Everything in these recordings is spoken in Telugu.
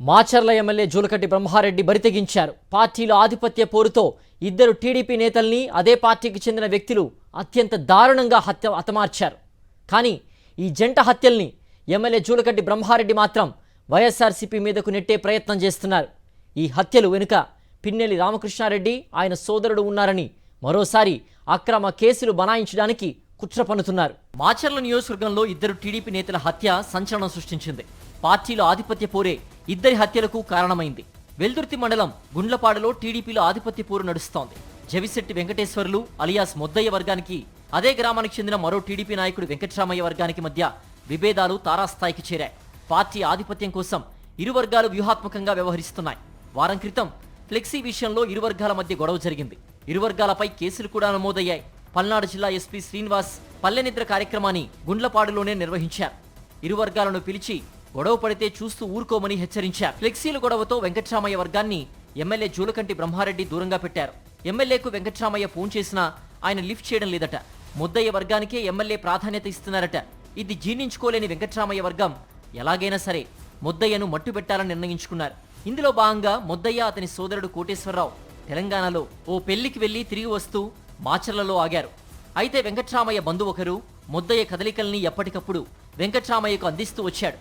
మాచర్ల ఎమ్మెల్యే జూలకంటి బ్రహ్మారెడ్డి బరితెగించారు. పార్టీలో ఆధిపత్య పోరుతో ఇద్దరు టీడీపీ నేతల్ని అదే పార్టీకి చెందిన వ్యక్తులు అత్యంత దారుణంగా హతమార్చారు. కానీ ఈ జంట హత్యల్ని ఎమ్మెల్యే జూలకంటి బ్రహ్మారెడ్డి మాత్రం వైఎస్ఆర్సీపీ మీదకు నెట్టే ప్రయత్నం చేస్తున్నారు. ఈ హత్యలు వెనుక పిన్నెల్లి రామకృష్ణారెడ్డి ఆయన సోదరుడు ఉన్నారని మరోసారి అక్రమ కేసులు బనాయించడానికి కుట్ర పన్నుతున్నారు. మాచర్ల నియోజకవర్గంలో ఇద్దరు టీడీపీ నేతల హత్య సంచలనం సృష్టించింది. పార్టీలో ఆధిపత్య పోరే ఇద్దరి హత్యలకు కారణమైంది. వెల్దుర్తి మండలం గుండ్లపాడులో టీడీపీలో ఆధిపత్య పోరు నడుస్తోంది. జవిశెట్టి వెంకటేశ్వర్లు అలియాస్ మొద్దయ్య వర్గానికి, అదే గ్రామానికి చెందిన మరో టీడీపీ నాయకుడు వెంకట్రామయ్య వర్గానికి మధ్య విభేదాలు తారాస్థాయికి చేరాయి. పార్టీ ఆధిపత్యం కోసం ఇరు వర్గాలు వ్యూహాత్మకంగా వ్యవహరిస్తున్నాయి. వారం క్రితం ఫ్లెక్సీ విషయంలో ఇరు వర్గాల మధ్య గొడవ జరిగింది. ఇరు వర్గాలపై కేసులు కూడా నమోదయ్యాయి. పల్నాడు జిల్లా ఎస్పీ శ్రీనివాస్ పల్లెనిద్ర కార్యక్రమాన్ని గుండ్లపాడులోనే నిర్వహించారు. ఇరు వర్గాలను పిలిచి గొడవ పడితే చూస్తూ ఊరుకోమని హెచ్చరించారు. ఫ్లెక్సీల గొడవతో వెంకట్రామయ్య వర్గాన్ని ఎమ్మెల్యే జూలకంటి బ్రహ్మారెడ్డి దూరంగా పెట్టారు. ఎమ్మెల్యేకు వెంకట్రామయ్య ఫోన్ చేసినా ఆయన లిఫ్ట్ చేయడం లేదట. ముద్దయ్య వర్గానికే ఎమ్మెల్యే ప్రాధాన్యత ఇస్తున్నారట. ఇది జీర్ణించుకోలేని వెంకట్రామయ్య వర్గం ఎలాగైనా సరే ముద్దయ్యను మట్టుబెట్టాలని నిర్ణయించుకున్నారు. ఇందులో భాగంగా ముద్దయ్య అతని సోదరుడు కోటేశ్వరరావు తెలంగాణలో ఓ పెళ్లికి వెళ్లి తిరిగి వస్తూ మాచర్లలో ఆగారు. అయితే వెంకట్రామయ్య బంధువు ఒకరు ముద్దయ్య కదలికల్ని ఎప్పటికప్పుడు వెంకట్రామయ్యకు అందిస్తూ వచ్చాడు.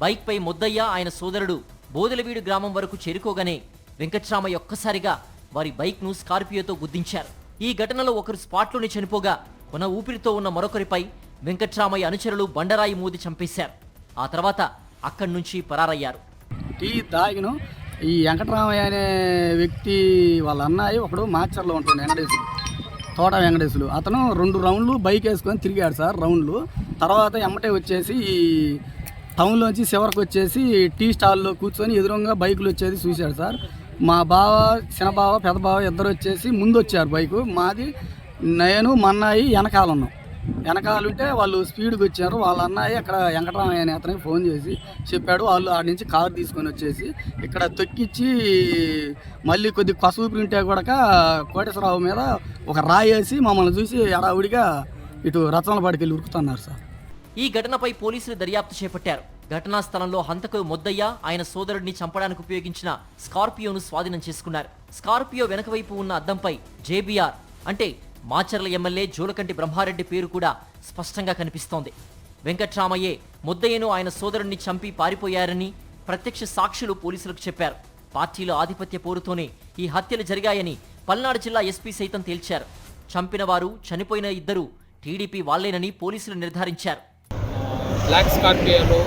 బైక్పై ముద్దయ్య ఆయన సోదరుడు బోదెలవీడు గ్రామం వరకు చేరుకోగానే వెంకట్రామయ్య ఒక్కసారిగా వారి బైక్ను స్కార్పియోతో గుద్దించారు. ఈ ఘటనలో ఒకరు స్పాట్లోనే చనిపోగా కొన ఊపిరితో ఉన్న మరొకరిపై వెంకట్రామయ్య అనుచరులు బండరాయి మోది చంపేశారు. ఆ తర్వాత అక్కడి నుంచి పరారయ్యారు. టీ తాగిన ఈ వెంకటరామయ్య అనే వ్యక్తి వాళ్ళ అన్నయ్య ఒకడు మాచర్లో ఉంటాడు, వెంకటేశులు, తోట వెంకటేశులు. అతను 2 రౌండ్లు బైక్ వేసుకొని తిరిగాడు సార్ రౌండ్లు. తర్వాత ఎమ్మటే వచ్చేసి ఈ టౌన్లోంచి చివరికి వచ్చేసి టీ స్టాల్లో కూర్చొని ఎదురుగా బైకులు వచ్చేది చూశాడు సార్. మా బావ, చిన్నబావ, పెద్ద బావ ఇద్దరు వచ్చేసి ముందు వచ్చారు బైకు. మాది నేను మా అన్నయ్య వెనకాల ఉన్నాం. వెనకాలంటే వాళ్ళు స్పీడ్కి వచ్చారు. వాళ్ళ అన్నయ్య ఇక్కడ వెంకటరామయ్య అనే అతనికి ఫోన్ చేసి చెప్పాడు. వాళ్ళు ఆడి నుంచి కారు తీసుకొని వచ్చేసి ఇక్కడ తొక్కిచ్చి మళ్ళీ కొద్ది కసూపి ఉంటే కూడా కోటేశ్వరరావు మీద ఒక రాయి వేసి మమ్మల్ని చూసి ఎడావుడిగా ఇటు రచనలపాడికి వెళ్ళి ఉరుకుతున్నారు సార్. ఈ ఘటనపై పోలీసులు దర్యాప్తు చేపట్టారు. ఘటనా స్థలంలో హంతకుడు ముద్దయ్య ఆయన సోదరుడిని చంపడానికి ఉపయోగించిన స్కార్పియోను స్వాధీనం చేసుకున్నారు. స్కార్పియో వెనక వైపు ఉన్న అద్దంపై జేబీఆర్ అంటే మాచర్ల ఎమ్మెల్యే జూలకంటి బ్రహ్మారెడ్డి పేరు కూడా స్పష్టంగా కనిపిస్తోంది. వెంకట్రామయ్యే ముద్దయ్యను ఆయన సోదరుడిని చంపి పారిపోయారని ప్రత్యక్ష సాక్షులు పోలీసులకు చెప్పారు. పార్టీలో ఆధిపత్య పోరుతోనే ఈ హత్యలు జరిగాయని పల్నాడు జిల్లా ఎస్పీ సైతం తేల్చారు. చంపిన వారు, చనిపోయిన ఇద్దరు టీడీపీ వాళ్లేనని పోలీసులు నిర్ధారించారు. బ్లాక్ స్కార్పియోలో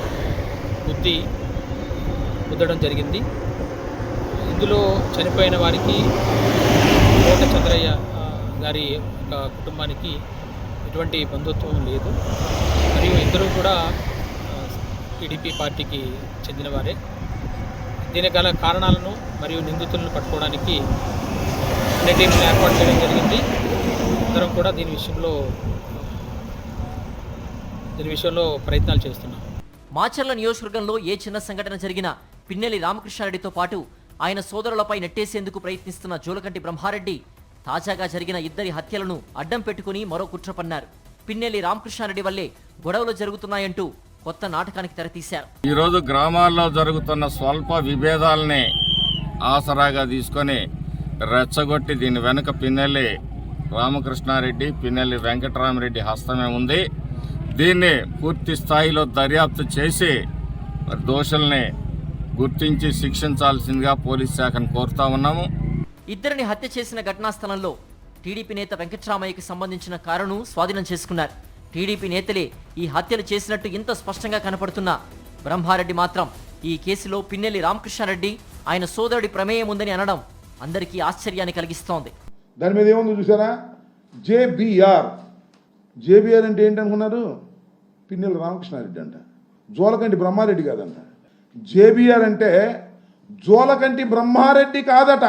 గుద్దడం జరిగింది. ఇందులో చనిపోయిన వారికి కోట చంద్రయ్య గారి కుటుంబానికి ఎటువంటి బంధుత్వం లేదు. మరియు ఇద్దరు కూడా టీడీపీ పార్టీకి చెందిన వారే. దీనికి గల కారణాలను మరియు నిందితులను పట్టుకోవడానికి అన్ని టీంలు ఏర్పాటు చేయడం జరిగింది. అందరం కూడా దీని విషయంలో ప్రయత్నాలు చేస్తున్నాం. మాచర్ల నియోజకవర్గంలో ఏ చిన్న సంఘటన జరిగినా పిన్నెల్లి రామకృష్ణారెడ్డితో పాటు ఆయన సోదరులపై నెట్టేసేందుకు ప్రయత్నిస్తున్న జూలకంటి బ్రహ్మారెడ్డి తాజాగా జరిగిన ఇద్దరి హత్యలను అడ్డం పెట్టుకుని మరో కుట్ర పన్నారు. పిన్నెల్లి రామకృష్ణారెడ్డి వల్లే గొడవలు జరుగుతున్నాయంటూ కొత్త నాటకానికి తెరతీశారు. ఈరోజు గ్రామాల్లో జరుగుతున్న స్వల్ప విభేదాలని ఆసరాగా తీసుకొని రెచ్చగొట్టి దీని వెనుక పిన్నెల్లి రామకృష్ణారెడ్డి, పిన్నెల్లి వెంకటరామరెడ్డి హస్తమే ఉంది. దీన్ని పూర్తి స్థాయిలో దర్యాప్తు చేసి దోషుల్ని గుర్తించి శిక్షించాల్సిందిగా పోలీస్ శాఖను కోరుతా ఉన్నాము. ఇద్దరిని హత్య చేసిన ఘటనా స్థలంలో టీడీపీ నేత వెంకట్రామయ్యకి సంబంధించిన కారును స్వాధీనం చేసుకున్నారు. టీడీపీ నేతలే ఈ హత్యలు చేసినట్టు ఇంత స్పష్టంగా కనపడుతున్న బ్రహ్మారెడ్డి మాత్రం ఈ కేసులో పిన్నెల్లి రామకృష్ణారెడ్డి ఆయన సోదరుడి ప్రమేయం ఉందని అనడం అందరికీ ఆశ్చర్యాన్ని కలిగిస్తోంది. దాని మీద ఏముందో చూసారా? జేబీఆర్ అంటే ఏంటనుకున్నారు? పిన్నెల్లి రామకృష్ణారెడ్డి అంట, జూలకంటి బ్రహ్మారెడ్డి కాదంట. జేబీఆర్ అంటే జూలకంటి బ్రహ్మారెడ్డి కాదట.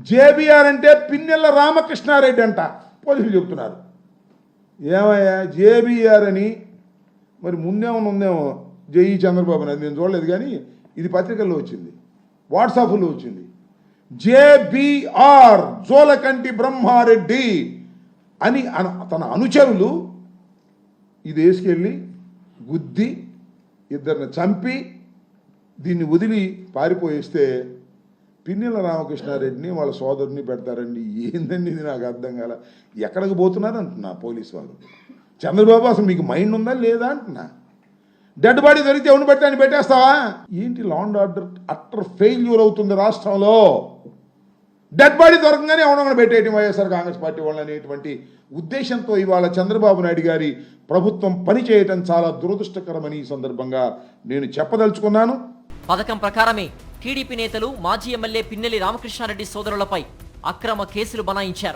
జేబీఆర్ అంటే పిన్నెల్లి రామకృష్ణారెడ్డి అంట. పోలీసులు చెప్తున్నారు. ఏమయ్యా జేబీఆర్ అని మరి ముందేమో ఉందేమో జేఈ చంద్రబాబు అని, అది నేను చూడలేదు కానీ ఇది పత్రికల్లో వచ్చింది, వాట్సాప్లో వచ్చింది. జేబీఆర్ జూలకంటి బ్రహ్మారెడ్డి అని తన అనుచరులు ఇది వేసుకెళ్ళి గుద్ది ఇద్దరిని చంపి దీన్ని వదిలి పారిపోయిస్తే పిన్నెల రామకృష్ణారెడ్డిని వాళ్ళ సోదరుని పెడతారండి. ఏందండి ఇది నాకు అర్థం కాల. ఎక్కడికి పోతున్నారు అంటున్నా పోలీసు వారు. చంద్రబాబు అసలు మీకు మైండ్ ఉందా లేదా అంటున్నా. డెడ్ బాడీ దొరికితే ఎవరిని పెడితే అని పెట్టేస్తావా ఏంటి? Law and order utter failure అవుతుంది రాష్ట్రంలో. డెడ్ బాడీ దొరకగానే ఎవరిని పెట్టేయటం వైఎస్ఆర్ కాంగ్రెస్ పార్టీ వాళ్ళు అనేటువంటి ఉద్దేశంతో ఇవాళ చంద్రబాబు నాయుడు గారి ప్రభుత్వం పనిచేయటం చాలా దురదృష్టకరమని ఈ సందర్భంగా నేను చెప్పదలుచుకున్నాను. పథకం ప్రకారమే టీడీపీ నేతలు మాజీ ఎమ్మెల్యే పిన్నెల్లి రామకృష్ణారెడ్డి సోదరులపై అక్రమ కేసులు బనాయించారు.